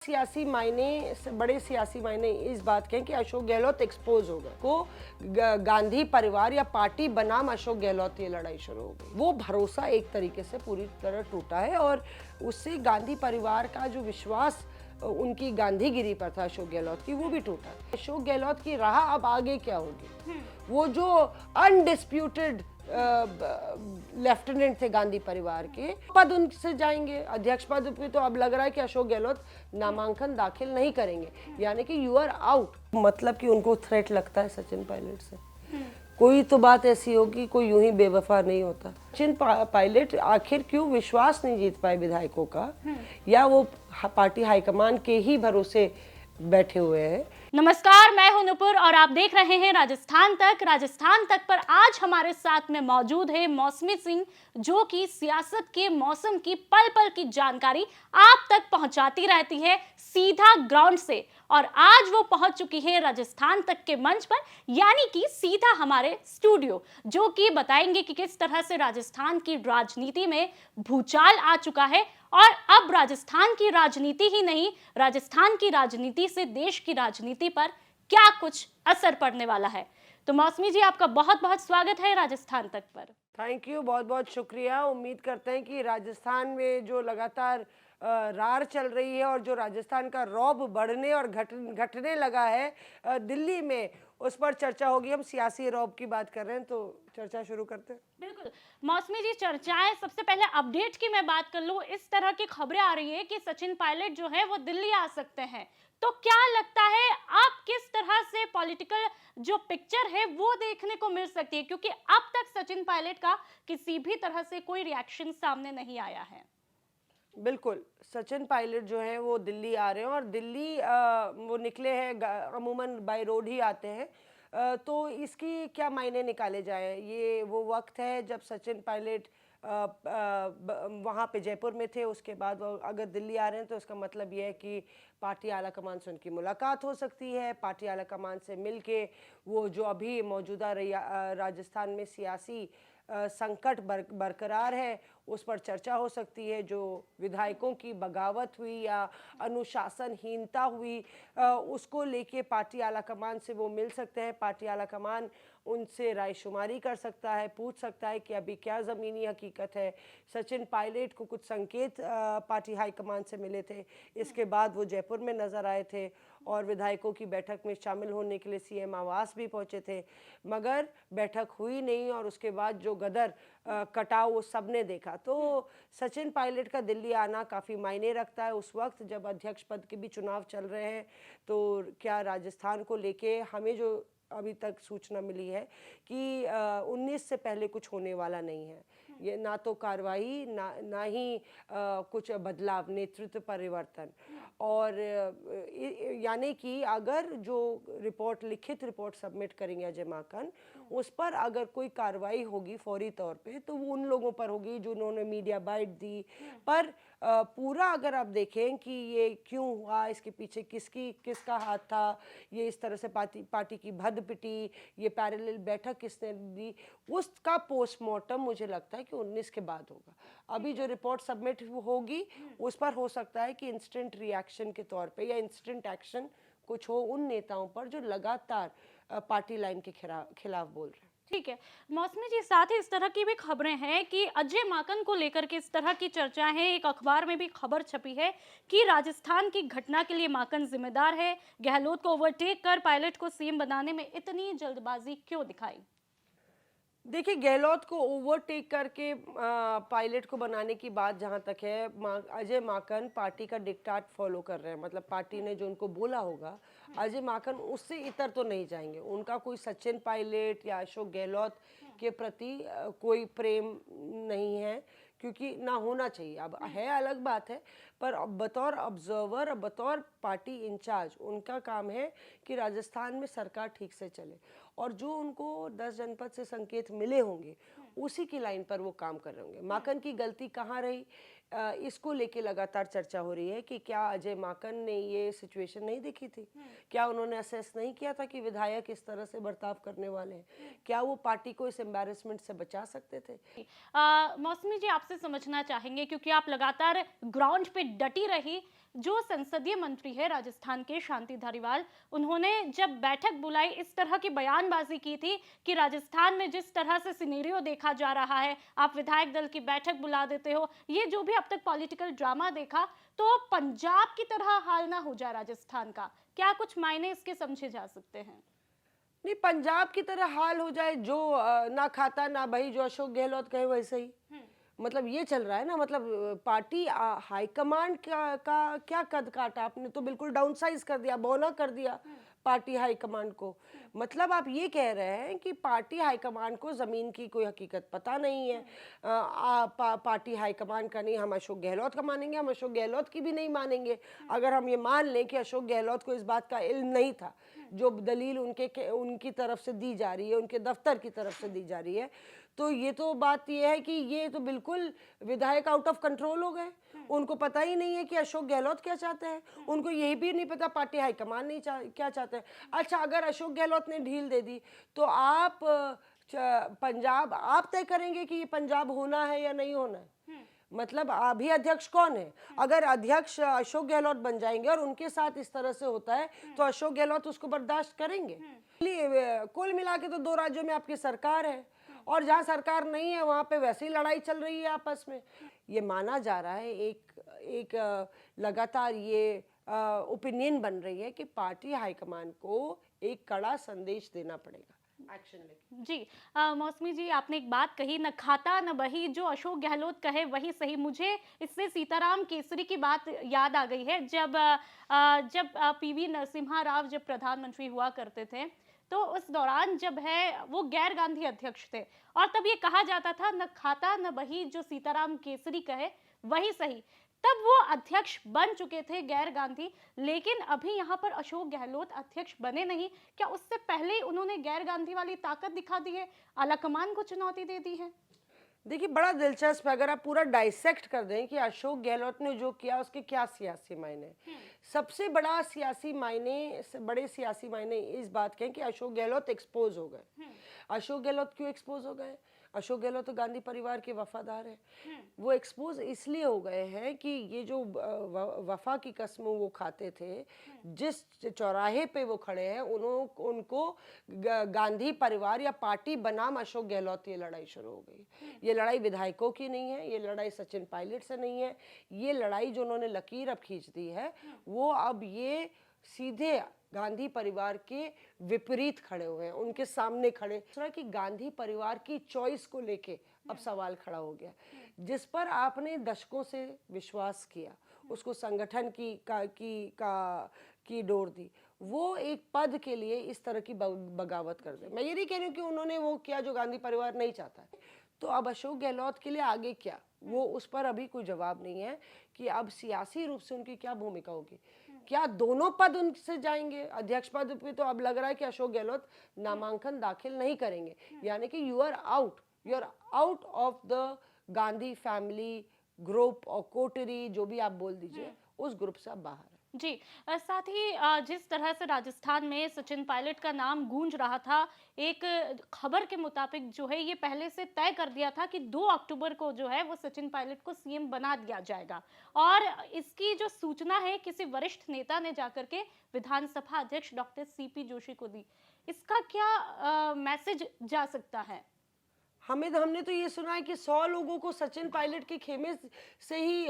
सियासी मायने, बड़े सियासी मायने इस बात के हैं कि अशोक गहलोत एक्सपोज हो गए को गांधी परिवार या पार्टी बनाम अशोक गहलोत ये लड़ाई शुरू हो गई। वो भरोसा एक तरीके से पूरी तरह टूटा है और उससे गांधी परिवार का जो विश्वास उनकी गांधीगिरी पर था अशोक गहलोत की, वो भी टूटा। अशोक गहलोत की राह अब आगे क्या होगी? वो जो अनडिस्प्यूटेड लेफ्टिनेंट थे गांधी परिवार के, पद उनसे जाएंगे। अध्यक्ष पद पे तो अब लग रहा है कि अशोक गहलोत नामांकन दाखिल नहीं करेंगे, यानी कि यू आर आउट। मतलब कि उनको थ्रेट लगता है सचिन पायलट से। कोई तो बात ऐसी होगी, कोई यूं ही बेवफा नहीं होता। सचिन पायलट आखिर क्यों विश्वास नहीं जीत पाए विधायकों का, या वो पार्टी हाईकमान के ही भरोसे बैठे हुए हैं? नमस्कार, मैं हूं नुपुर और आप देख रहे हैं राजस्थान तक पर आज हमारे साथ में मौजूद है मौसमी सिंह, जो कि सियासत के मौसम की पल पल की जानकारी आप तक पहुंचाती रहती है सीधा ग्राउंड से। और आज वो पहुंच चुकी है राजस्थान तक के मंच पर, यानी कि सीधा हमारे स्टूडियो, जो कि बताएंगे कि किस तरह से राजस्थान की राजनीति में भूचाल आ चुका है और अब राजस्थान की राजनीति ही नहीं, राजस्थान की राजनीति से देश की राजनीति पर क्या कुछ असर पड़ने वाला है। तो मौसमी जी, आपका बहुत बहुत स्वागत है राजस्थान तक पर। थैंक यू, बहुत बहुत शुक्रिया। उम्मीद करते हैं कि राजस्थान में जो लगातार रार चल रही है और जो राजस्थान का रौब बढ़ने और घटने लगा है दिल्ली में, उस पर चर्चा होगी। हम सियासी रौब की बात कर रहे हैं, तो चर्चा शुरू करते हैं। बिल्कुल मौसमी जी, चर्चाएं, सबसे पहले अपडेट की मैं बात कर लूं। इस तरह की खबरें आ रही है कि सचिन पायलट जो है वो दिल्ली आ सकते हैं। तो क्या लगता है आप किस तरह से पॉलिटिकल जो पिक्चर है वो देखने को मिल सकती है, क्योंकि अब तक सचिन पायलट का किसी भी तरह से कोई रिएक्शन सामने नहीं आया है। बिल्कुल, सचिन पायलट जो है वो दिल्ली आ रहे हैं और दिल्ली वो निकले हैं, अमूमन बाय रोड ही आते हैं। तो इसकी क्या मायने निकाले जाए? ये वो वक्त है जब सचिन पायलट वहाँ पे जयपुर में थे, उसके बाद वो अगर दिल्ली आ रहे हैं तो इसका मतलब ये है कि पार्टी आला कमान से उनकी मुलाकात हो सकती है। पार्टी आला कमान से मिल के वो जो अभी मौजूदा राजस्थान में सियासी संकट बरकरार है, उस पर चर्चा हो सकती है। जो विधायकों की बगावत हुई या अनुशासनहीनता हुई, उसको लेके पार्टी आला कमान से वो मिल सकते हैं। पार्टी आला कमान उनसे रायशुमारी कर सकता है, पूछ सकता है कि अभी क्या ज़मीनी हकीकत है। सचिन पायलट को कुछ संकेत पार्टी हाईकमान से मिले थे, इसके बाद वो जयपुर में नज़र आए थे और विधायकों की बैठक में शामिल होने के लिए सीएम आवास भी पहुंचे थे, मगर बैठक हुई नहीं और उसके बाद जो गदर कटाव वो सब ने देखा। तो सचिन पायलट का दिल्ली आना काफ़ी मायने रखता है उस वक्त जब अध्यक्ष पद के भी चुनाव चल रहे हैं। तो क्या राजस्थान को लेके हमें जो अभी तक सूचना मिली है कि 19 से पहले कुछ होने वाला नहीं है। ये ना तो कार्रवाई, ना ही कुछ बदलाव, नेतृत्व परिवर्तन। और यानी कि अगर जो रिपोर्ट, लिखित रिपोर्ट सबमिट करेंगे अजय माकन, उस पर अगर कोई कार्रवाई होगी फौरी तौर पे, तो वो उन लोगों पर होगी जिन्होंने मीडिया बाइट दी। पर पूरा अगर आप देखें कि ये क्यों हुआ, इसके पीछे किसका हाथ था, ये इस तरह से पार्टी की भद पिटी, ये पैरेलल बैठक किसने दी, उसका पोस्टमार्टम मुझे लगता है कि 19 के बाद होगा। अभी जो रिपोर्ट सबमिट होगी उस पर हो सकता है कि इंस्टेंट रिएक्शन के तौर पे या इंस्टेंट एक्शन कुछ हो उन नेताओं पर जो लगातार पार्टी लाइन के खिलाफ बोल रहे हैं। ठीक है मौसमी जी, साथ ही इस तरह की भी खबरें हैं कि अजय माकन को लेकर के इस तरह की चर्चा है। एक अखबार में भी खबर छपी है कि राजस्थान की घटना के लिए माकन जिम्मेदार है। गहलोत को ओवरटेक कर पायलट को सीएम बनाने में इतनी जल्दबाजी क्यों दिखाई? देखिए, गहलोत को ओवरटेक करके पायलट को बनाने की बात जहाँ तक है, अजय माकन पार्टी का डिक्टाट फॉलो कर रहे हैं। मतलब पार्टी ने जो उनको बोला होगा, अजय माकन उससे इतर तो नहीं जाएंगे। उनका कोई सचिन पायलट या अशोक गहलोत के प्रति कोई प्रेम नहीं है, क्योंकि ना होना चाहिए। अब है अलग बात है, पर अब बतौर ऑब्जर्वर, बतौर पार्टी इंचार्ज, उनका काम है कि राजस्थान में सरकार ठीक से चले और जो उनको 10 जनपद से संकेत मिले होंगे उसी की लाइन पर वो काम कर रहे होंगे। माकन की गलती कहाँ रही? इसको लेके लगातार चर्चा हो रही है कि क्या अजय माकन ने ये सिचुएशन नहीं देखी थी? क्या उन्होंने असेस नहीं किया था कि विधायक इस तरह से बर्ताव करने वाले हैं? क्या वो पार्टी को इस एम्बैरेसमेंट से बचा सकते थे? मौसमी जी, आपसे समझना चाहेंगे क्योंकि आप लगातार ग्राउंड पे डटी रही। जो संसदीय मंत्री है राजस्थान के शांति धारीवाल, उन्होंने जब बैठक बुलाई इस तरह की बयानबाजी की थी कि राजस्थान में जिस तरह से सिनेरियो देखा जा रहा है, आप विधायक दल की बैठक बुला देते हो, ये जो भी अब तक पॉलिटिकल ड्रामा देखा, तो पंजाब की तरह हाल ना हो जाए राजस्थान का, क्या कुछ मायने इसके समझे जा सकते हैं? नहीं, पंजाब की तरह हाल हो जाए, जो ना खाता ना भाई, जो अशोक गहलोत कहे वैसे ही। मतलब ये चल रहा है ना, मतलब पार्टी हाईकमांड का क्या कद काटा आपने? तो बिल्कुल डाउनसाइज कर दिया, बौना कर दिया पार्टी हाईकमांड को। मतलब आप ये कह रहे हैं कि पार्टी हाईकमांड को जमीन की कोई हकीकत पता नहीं है। पार्टी हाईकमांड का नहीं, हम अशोक गहलोत का मानेंगे, हम अशोक गहलोत की भी नहीं मानेंगे। अगर हम ये मान लें कि अशोक गहलोत को इस बात का इल्म नहीं था, जो दलील उनकी तरफ से दी जा रही है, उनके दफ्तर की तरफ से दी जा रही है, तो ये तो बात ये है कि ये तो बिल्कुल विधायक आउट ऑफ कंट्रोल हो गए। उनको पता ही नहीं है कि अशोक गहलोत क्या चाहते हैं, उनको यही भी नहीं पता पार्टी हाईकमान नहीं क्या चाहते हैं। अच्छा, अगर अशोक गहलोत ने ढील दे दी तो आप पंजाब आप तय करेंगे कि ये पंजाब होना है या नहीं होना है? मतलब अभी अध्यक्ष कौन है? अगर अध्यक्ष अशोक गहलोत बन जाएंगे और उनके साथ इस तरह से होता है तो अशोक गहलोत उसको बर्दाश्त करेंगे? कुल मिला के तो 2 राज्यों में आपकी सरकार है, और जहाँ सरकार नहीं है वहाँ पे वैसे ही लड़ाई चल रही है आपस में। ये माना जा रहा है, एक लगातार ये ओपिनियन बन रही है कि पार्टी हाईकमान को एक कड़ा संदेश देना पड़ेगा एक्शन लेके। जी, मौसमी जी, आपने एक बात कही, न खाता न बही, जो अशोक गहलोत कहे वही सही। मुझे इससे सीताराम केसरी की बात याद आ गई है। जब पीवी नरसिम्हा राव जब प्रधानमंत्री हुआ करते थे, तो उस दौरान जब है वो गैर गांधी अध्यक्ष थे, और तब ये कहा जाता था न खाता न बही, जो सीताराम केसरी कहे वही सही। तब वो अध्यक्ष बन चुके थे गैर गांधी, लेकिन अभी यहाँ पर अशोक गहलोत अध्यक्ष बने नहीं। क्या उससे पहले ही उन्होंने गैर गांधी वाली ताकत दिखा दी है, आलाकमान को चुनौती दे दी है? देखिए, बड़ा दिलचस्प है। अगर आप पूरा डाइसेक्ट कर दें कि अशोक गहलोत ने जो किया उसके क्या सियासी मायने, सबसे बड़े सियासी मायने इस बात के हैं कि अशोक गहलोत एक्सपोज हो गए। अशोक गहलोत क्यों एक्सपोज हो गए? अशोक गहलोत तो गांधी परिवार के वफादार हैं। वो एक्सपोज इसलिए हो गए हैं कि ये जो वफा की कसम वो खाते थे, जिस चौराहे पे वो खड़े हैं, उनको गांधी परिवार या पार्टी बनाम अशोक गहलोत ये लड़ाई शुरू हो गई। ये लड़ाई विधायकों की नहीं है, ये लड़ाई सचिन पायलट से नहीं है, ये लड़ाई जो उन्होंने लकीर अब खींच दी है, वो अब ये सीधे गांधी परिवार के विपरीत खड़े हुए हैं, उनके सामने खड़े। दूसरा कि गांधी परिवार की चॉइस को लेके अब सवाल खड़ा हो गया, जिस पर आपने दशकों से विश्वास किया, उसको संगठन की डोर दी, वो एक पद के लिए इस तरह की बगावत कर दे। मैं ये नहीं कह रही हूँ कि उन्होंने वो किया जो गांधी परिवार नहीं चाहता है। तो अब अशोक गहलोत के लिए आगे क्या, वो उस पर अभी कोई जवाब नहीं है कि अब सियासी रूप से उनकी क्या भूमिका होगी। क्या दोनों पद उनसे जाएंगे? अध्यक्ष पद पे तो अब लग रहा है कि अशोक गहलोत नामांकन दाखिल नहीं करेंगे, यानी कि you are out of the Gandhi family group और कोटरी, जो भी आप बोल दीजिए, उस ग्रुप से आप बाहर है। जी, साथ ही जिस तरह से राजस्थान में सचिन पायलट का नाम गूंज रहा था, एक खबर के मुताबिक जो है ये पहले से तय कर दिया था कि 2 अक्टूबर को जो है वो सचिन पायलट को सीएम बना दिया जाएगा, और इसकी जो सूचना है किसी वरिष्ठ नेता ने जाकर के विधानसभा अध्यक्ष डॉक्टर सीपी जोशी को दी। इसका क्या मैसेज जा सकता है? हमने तो ये सुना है कि 100 लोगों को सचिन पायलट के खेमे से ही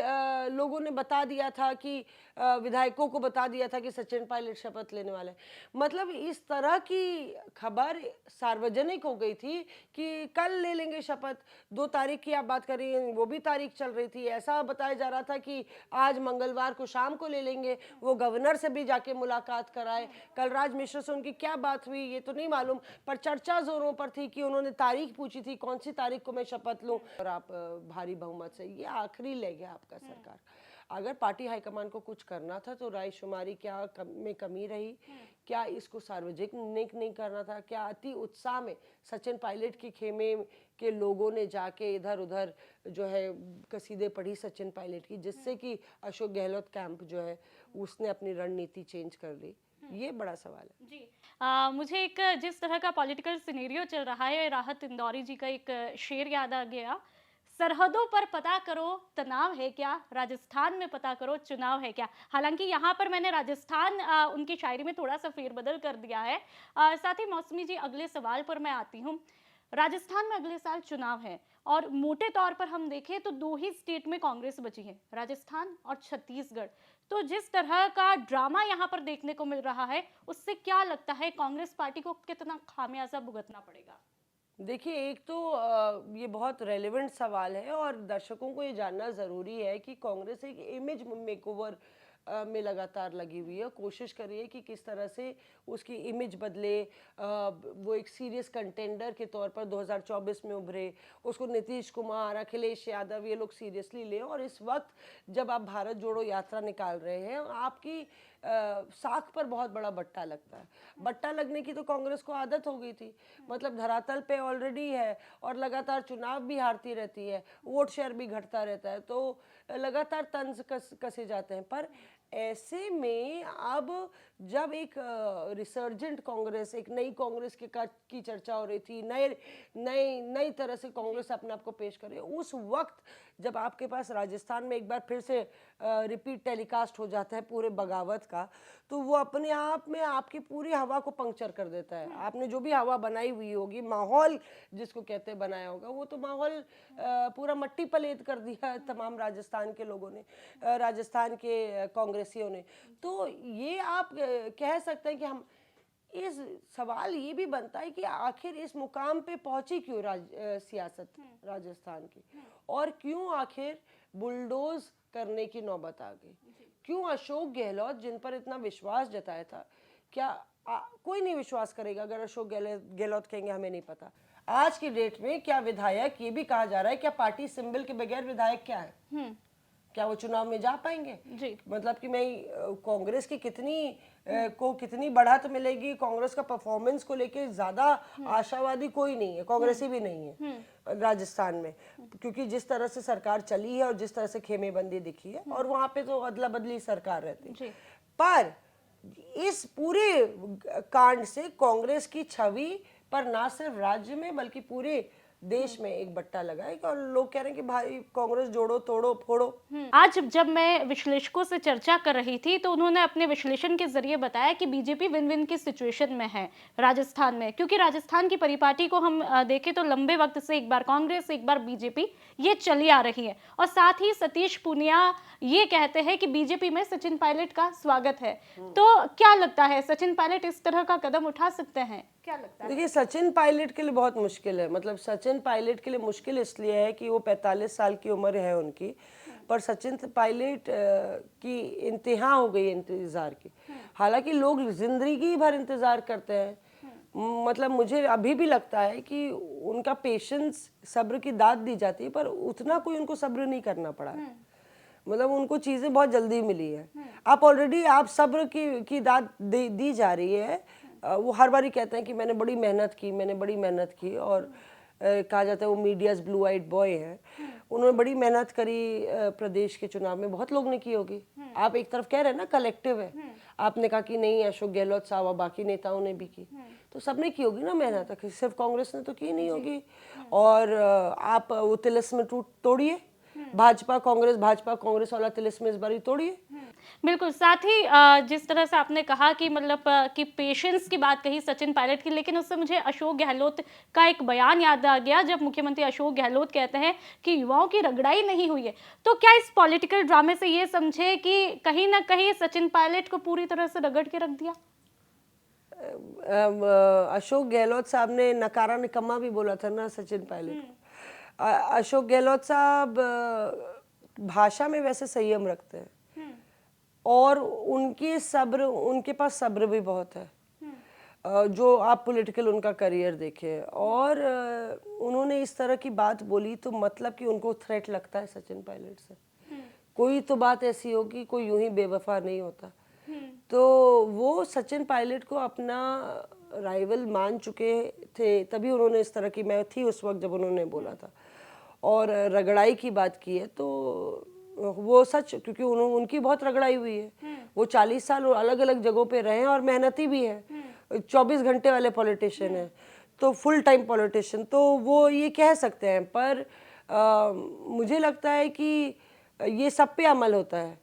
लोगों ने बता दिया था कि विधायकों को बता दिया था कि सचिन पायलट शपथ लेने वाले हैं। मतलब इस तरह की खबर सार्वजनिक हो गई थी कि कल ले लेंगे शपथ। 2 तारीख की आप बात कर रही हैं, वो भी तारीख चल रही थी। ऐसा बताया जा रहा था कि आज मंगलवार को शाम को ले लेंगे। वो गवर्नर से भी जाके मुलाकात कराए। कलराज मिश्र से उनकी क्या बात हुई ये तो नहीं मालूम, पर चर्चा जोरों पर थी कि उन्होंने तारीख पूछी थी, कौन सी तारीख को मैं शपथ लूं, और आप भारी बहुमत से, ये आखिरी ले गया आपका सरकार। अगर पार्टी हाईकमान को कुछ करना था तो रायशुमारी क्या में कमी रही, क्या इसको सार्वजनिक नहीं करना था, क्या अति उत्साह में सचिन पायलट के खेमे के लोगों ने जाके इधर उधर जो है कसीदे पढ़ी सचिन पायलट की, जिससे कि अशोक गहलोत कैंप जो है उसने अपनी रणनीति चेंज कर ली। ये बड़ा सवाल है जी। मुझे एक जिस तरह का पॉलिटिकल सिनेरियो चल रहा है, राहत इंदौरी जी का एक शेर याद आ गया, सरहदों पर पता करो तनाव है क्या, राजस्थान में पता करो चुनाव है क्या। हालांकि यहाँ पर मैंने राजस्थान उनकी शायरी में थोड़ा सा फेरबदल कर दिया है। साथ ही मौसमी जी, अगले सवाल पर मैं आती हूँ। राजस्थान में अगले साल चुनाव है और मोटे तौर पर हम देखें तो दो ही स्टेट में कांग्रेस बची है, राजस्थान और छत्तीसगढ़। तो जिस तरह का ड्रामा यहाँ पर देखने को मिल रहा है, उससे क्या लगता है कांग्रेस पार्टी को कितना खामियाजा भुगतना पड़ेगा? देखिए, एक तो ये बहुत रेलेवेंट सवाल है और दर्शकों को ये जानना ज़रूरी है कि कांग्रेस एक इमेज मेकओवर में लगातार लगी हुई है, कोशिश कर रही है कि किस तरह से उसकी इमेज बदले, वो एक सीरियस कंटेंडर के तौर पर 2024 में उभरे, उसको नीतीश कुमार, अखिलेश यादव ये लोग सीरियसली लें। और इस वक्त जब आप भारत जोड़ो यात्रा निकाल रहे हैं, आपकी साख पर बहुत बड़ा बट्टा लगता है। बट्टा लगने की तो कांग्रेस को आदत हो गई थी, मतलब धरातल पे ऑलरेडी है और लगातार चुनाव भी हारती रहती है, वोट शेयर भी घटता रहता है, तो लगातार तंज कसे जाते हैं। पर ऐसे में अब जब एक रिसर्जेंट कांग्रेस, एक नई कांग्रेस की चर्चा हो रही थी, नई तरह से कांग्रेस अपने आप को पेश करे, उस वक्त जब आपके पास राजस्थान में एक बार फिर से रिपीट टेलीकास्ट हो जाता है पूरे बगावत का, तो वो अपने आप में आपकी पूरी हवा को पंक्चर कर देता है। आपने जो भी हवा बनाई हुई होगी, माहौल जिसको कहते हैं बनाया होगा, वो तो माहौल पूरा मट्टी पलेद कर दिया है तमाम राजस्थान के लोगों ने, राजस्थान के कांग्रेसियों ने। तो ये आप कह सकते हैं कि हम इस सवाल ये भी बनता है कि आखिर इस मुकाम पे पहुंची क्यों सियासत राजस्थान की, और क्यों आखिर बुलडोज करने की नौबत आ गई, क्यों अशोक गहलोत जिन पर इतना विश्वास जताया था, क्या कोई नहीं विश्वास करेगा अगर अशोक गहलोत कहेंगे हमें नहीं पता। आज की डेट में क्या विधायक, ये भी कहा जा रहा है क्या पार्टी सिंबल के बगैर विधायक क्या है, क्या वो चुनाव में जा पाएंगे जी? मतलब कि मैं कांग्रेस की कितनी बढ़त मिलेगी, कांग्रेस का परफॉर्मेंस को लेके ज्यादा आशावादी कोई नहीं है, कांग्रेसी भी नहीं है राजस्थान में, क्योंकि जिस तरह से सरकार चली है और जिस तरह से खेमेबंदी दिखी है, और वहां पे तो अदला बदली सरकार रहती है। पर इस पूरे कांड से कांग्रेस की छवि पर ना सिर्फ राज्य में बल्कि पूरे देश में एक बट्टा लगा है और लोग कह रहे हैं कि भाई कांग्रेस जोड़ो तोड़ो फोड़ो। आज जब मैं विश्लेषकों से चर्चा कर रही थी तो उन्होंने अपने विश्लेषण के जरिए बताया कि बीजेपी विन विन की सिचुएशन में है राजस्थान में, क्योंकि राजस्थान की परिपाटी को हम देखें तो लंबे वक्त से एक बार कांग्रेस एक बार बीजेपी ये चली आ रही है। और साथ ही सतीश पूनिया ये कहते हैं कि बीजेपी में सचिन पायलट का स्वागत है। तो क्या लगता है, सचिन पायलट इस तरह का कदम उठा सकते हैं? क्या लगता है? देखिए, सचिन पायलट के लिए बहुत मुश्किल है, मतलब सचिन पायलट के लिए मुश्किल इसलिए है कि वो 45 साल की उम्र है उनकी, पर सचिन पायलट की इंतहा हो गई इंतजार की। हालांकि लोग जिंदगी भर इंतजार करते हैं, मतलब मुझे अभी भी लगता है कि उनका पेशेंस, सब्र की दाद दी जाती है, पर उतना कोई उनको सब्र नहीं करना पड़ा है, मतलब उनको चीजें बहुत जल्दी मिली है। आप ऑलरेडी आप सब्र की दाद दी जा रही है। वो हर बार ही कहते हैं कि मैंने बड़ी मेहनत की, और कहा जाता है वो मीडियाज ब्लू आइड बॉय है, उन्होंने बड़ी मेहनत करी प्रदेश के चुनाव में, बहुत लोग ने की होगी। आप एक तरफ कह रहे हैं ना कलेक्टिव है, आपने कहा कि नहीं अशोक गहलोत साहब और बाकी नेताओं ने भी की, तो सबने की होगी ना मेहनत, सिर्फ कांग्रेस ने तो की नहीं होगी। और आप वो तिलिस्म तोड़िए, भाजपा कांग्रेस वाला तिलिस्म इस बार ही तोड़िए। बिल्कुल। साथ ही जिस तरह से आपने कहा कि मतलब कि पेशेंस की बात कही सचिन पायलट की, लेकिन उससे मुझे अशोक गहलोत का एक बयान याद आ गया, जब मुख्यमंत्री अशोक गहलोत कहते हैं कि युवाओं की रगड़ाई नहीं हुई है। तो क्या इस पॉलिटिकल ड्रामे से ये समझे कि कहीं ना कहीं सचिन पायलट को पूरी तरह से रगड़ के रख दिया? अशोक गहलोत साहब ने नकारा निकम्मा भी बोला था ना सचिन पायलट को। अशोक गहलोत साहब भाषा में वैसे संयम रखते हैं, और उनके पास सब्र भी बहुत है। जो आप पॉलिटिकल उनका करियर देखें, और उन्होंने इस तरह की बात बोली तो मतलब कि उनको थ्रेट लगता है सचिन पायलट से। कोई तो बात ऐसी होगी, कोई यूं ही बेवफा नहीं होता। तो वो सचिन पायलट को अपना राइवल मान चुके थे, तभी उन्होंने इस तरह की, मैं थी उस वक्त जब उन्होंने बोला था। और रगड़ाई की बात की है तो वो सच, क्योंकि उनकी बहुत रगड़ाई हुई है। वो 40 साल अलग अलग जगहों पे रहे हैं और मेहनती भी हैं, 24 घंटे वाले पॉलिटिशियन हैं, तो फुल टाइम पॉलिटिशियन, तो वो ये कह सकते हैं। पर मुझे लगता है कि ये सब पे अमल होता है,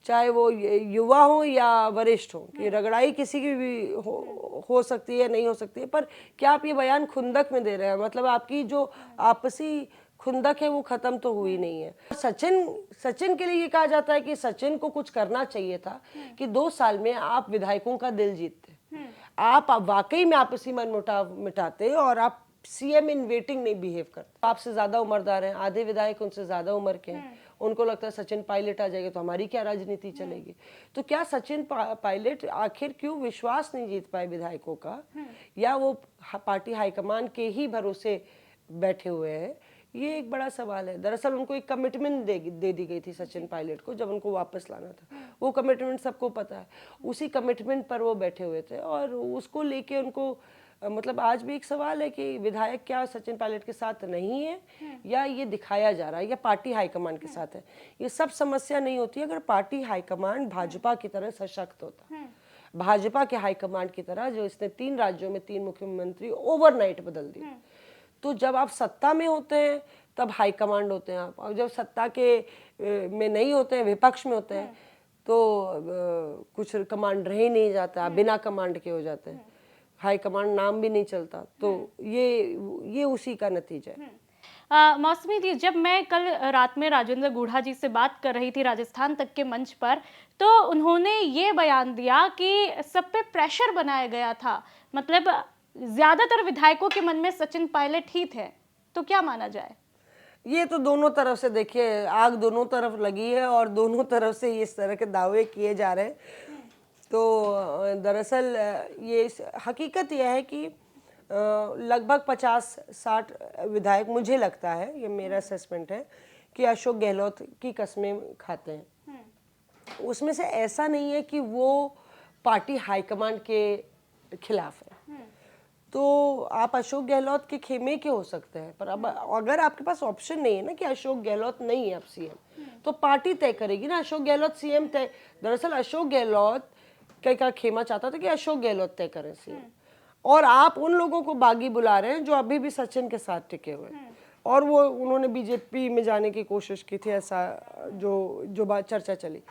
चाहे वो युवा हो या वरिष्ठ हो, कि रगड़ाई किसी की भी हो सकती है, नहीं हो सकती है। पर क्या आप ये बयान खुंदक में दे रहे हैं, मतलब आपकी जो आपसी खुंदक है वो खत्म तो हुई नहीं है। सचिन के लिए ये कहा जाता है कि सचिन को कुछ करना चाहिए था कि 2 साल में आप विधायकों का दिल जीतते, आप वाकई में आपसी मनमुटाव मिटाते और आप सीएम इन वेटिंग नहीं बिहेव करते। आपसे ज्यादा उम्रदार हैं, आधे विधायक उनसे ज्यादा उम्र के हैं, उनको लगता है सचिन पायलट आ जाएगा तो हमारी क्या राजनीति चलेगी। तो क्या सचिन पायलट आखिर क्यों विश्वास नहीं जीत पाए विधायकों का, या वो पार्टी हाईकमान के ही भरोसे बैठे हुए हैं, ये एक बड़ा सवाल है। दरअसल उनको एक कमिटमेंट दे दी गई थी सचिन पायलट को जब उनको वापस लाना था। वो कमिटमेंट सबको पता है, उसी कमिटमेंट पर वो बैठे हुए थे और उसको लेके उनको मतलब आज भी एक सवाल है कि विधायक क्या सचिन पायलट के साथ नहीं है, या ये दिखाया जा रहा है, या पार्टी हाईकमान के साथ है। ये सब समस्या नहीं होती अगर पार्टी हाईकमान भाजपा की तरह सशक्त होता, भाजपा के हाईकमान की तरह, जो इसने 3 राज्यों में 3 मुख्यमंत्री ओवरनाइट बदल दिए। तो जब आप सत्ता में होते हैं तब हाई कमांड होते हैं आप, और जब सत्ता के में नहीं होते हैं, विपक्ष में होते हैं, तो कुछ कमांड रह ही नहीं जाता, बिना कमांड के हो जाते हैं, हाई कमांड नाम भी नहीं चलता। तो ये उसी का नतीजा है। मौसमी जी, जब मैं कल रात में राजेंद्र गुढ़ा जी से बात कर रही थी राजस्थान तक के मंच पर, तो उन्होंने ये बयान दिया कि सब पे प्रेशर बनाया गया था, मतलब ज्यादातर विधायकों के मन में सचिन पायलट ही थे। तो क्या माना जाए? ये तो दोनों तरफ से देखिए, आग दोनों तरफ लगी है और दोनों तरफ से इस तरह के दावे किए जा रहे हैं। तो दरअसल ये हकीकत यह है कि लगभग 50-60 विधायक, मुझे लगता है, ये मेरा असेसमेंट है, कि अशोक गहलोत की कस्में खाते हैं। उसमें से ऐसा नहीं है कि वो पार्टी हाईकमांड के खिलाफ है। तो आप अशोक गहलोत के खेमे के हो सकते हैं, पर अब अगर आपके पास ऑप्शन नहीं है ना कि अशोक गहलोत नहीं है अब सीएम, तो पार्टी तय करेगी ना, अशोक गहलोत सीएम तय। दरअसल अशोक गहलोत का खेमा चाहता था कि अशोक गहलोत तय करें सीएम, और आप उन लोगों को बागी बुला रहे हैं जो अभी भी सचिन के साथ टिके हुए हैं, और वो उन्होंने बीजेपी में जाने की कोशिश की थी, ऐसा जो बात चर्चा चली।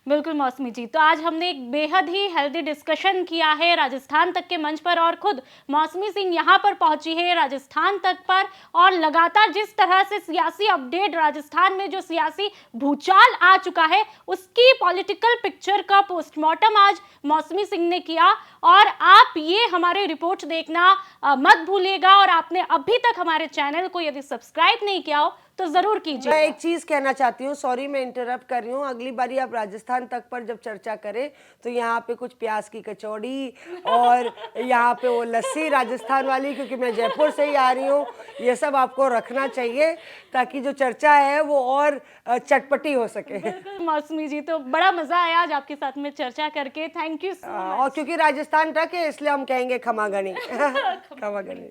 बिल्कुल मौसमी जी, तो आज हमने एक बेहद ही हेल्दी डिस्कशन किया है राजस्थान तक के मंच पर, और खुद मौसमी सिंह यहाँ पर पहुंची है राजस्थान तक पर, और लगातार जिस तरह से सियासी अपडेट, राजस्थान में जो सियासी भूचाल आ चुका है, उसकी पॉलिटिकल पिक्चर का पोस्टमार्टम आज मौसमी सिंह ने किया। और आप ये हमारे रिपोर्ट देखना मत भूलिएगा, और आपने अभी तक हमारे चैनल को यदि सब्सक्राइब नहीं किया हो तो जरूर कीजिए। मैं एक चीज कहना चाहती हूँ, सॉरी मैं इंटरप्ट कर रही हूँ, अगली बारी आप राजस्थान तक पर जब चर्चा करें तो यहाँ पे कुछ प्याज की कचौड़ी और यहाँ पे वो लस्सी राजस्थान वाली, क्योंकि मैं जयपुर से ही आ रही हूँ, ये सब आपको रखना चाहिए ताकि जो चर्चा है वो और चटपटी हो सके। मौसमी जी, तो बड़ा मजा आया आज आपके साथ में चर्चा करके, थैंक यू। और क्योंकि राजस्थान तक है इसलिए हम कहेंगे खमागणी। खमागणी।